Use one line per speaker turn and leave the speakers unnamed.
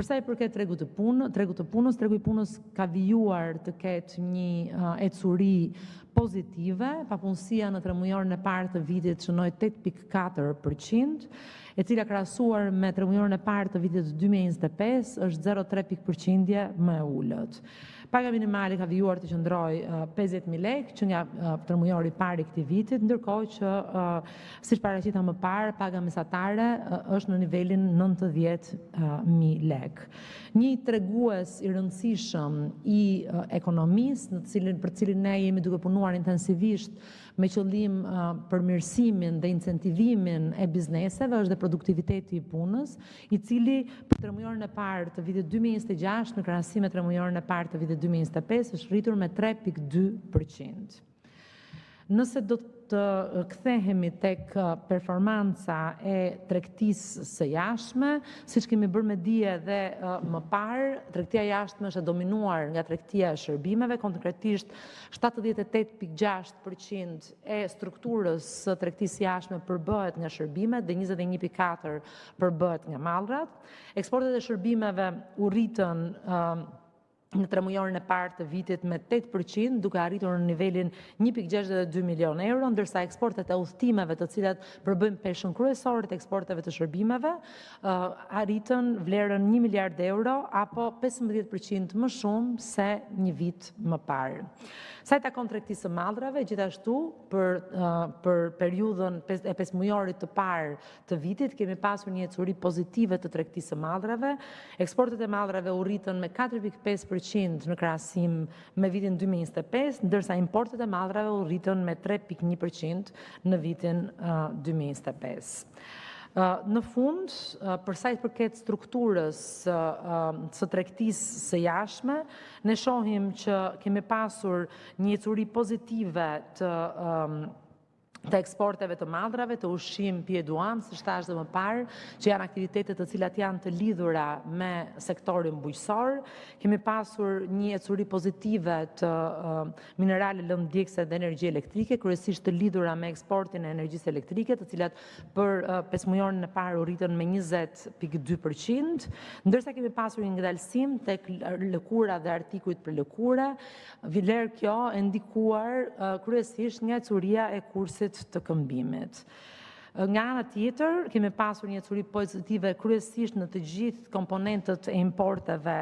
Përsa i përket tregu të punës, tregu i punës ka vijuar të ketë një ecuri pozitive, papunësia në tremujorën e parë të vitit shënoi 8.4%, e cila krahasuar me tremujorën e parë të vitit 2025 është 0.3% më e ulët. Paga minimale ka vijuar të qëndroj 50.000 lekë që nga tremujori i parë i këtij vitit, ndërkohë që siç paraqita më parë, paga mesatare është në nivelin 90.000 lekë. Një tregues i rëndësishëm i ekonomisë, për cilin ne jemi duke punuar intensivisht me qëllim përmirësimin dhe incentivimin e bizneseve, është dhe produktiviteti i punës, i cili për tremujorën e parë të vitit 2026 në krahasim me tremujorën e parë të vitit 2025 është rritur me 3.2%. Nëse do të kthehemi tek performanca e tregtisë së jashtme, siç kemi bërë me dije edhe më parë, tregtia jashtme është e dominuar nga tregtia e shërbimeve, konkretisht 78.6% e strukturës së tregtisë jashtme përbëhet nga shërbimet dhe 21.4% përbëhet nga mallrat. Eksportet e shërbimeve u rritën në tremujorën e parë të vitit me 8%, duke arritur në nivelin 1.62 milion euro, ndërsa eksportet e udhëtimeve, të cilat përbëjnë peshën kryesore të eksporteve të shërbimeve, arritën vlerën 1 miliard euro, apo 15% më shumë se një vit më parë. Sa i takon tregtisë së mallrave, gjithashtu për periudhën e 5 mujorit të parë të vitit, kemi pasur një ecuri pozitive të tregtisë së mallrave. Eksportet e mallrave u rritën me 4.5% në krahasim me vitin 2025, ndërsa importet e mallrave u rritën me 3.1% në vitin 2025. Në fund, përsa i përket strukturës së tregtisë së jashtme, ne shohim që kemi pasur një ecuri pozitive të eksporteve të mallrave, të ushqim, pije, duan, siç thash dhe më parë, që janë aktivitetet të cilat janë të lidhura me sektorin bujqësor. Kemi pasur një ecuri pozitive të minerale lëndëdjegëse dhe energji elektrike, kryesisht të lidhura me eksportin e energjisë elektrike, të cilat për 5 mujorin e parë u rritën me 20.2%, ndërsa kemi pasur një ngdalësim tek lëkura dhe artikujt për lëkure, vlerë kjo e ndikuar kryesisht nga ecuria e kursit të këmbimit. Nga ana tjetër, kemi pasur një ecuri pozitive kryesisht në të gjithë komponentët e importeve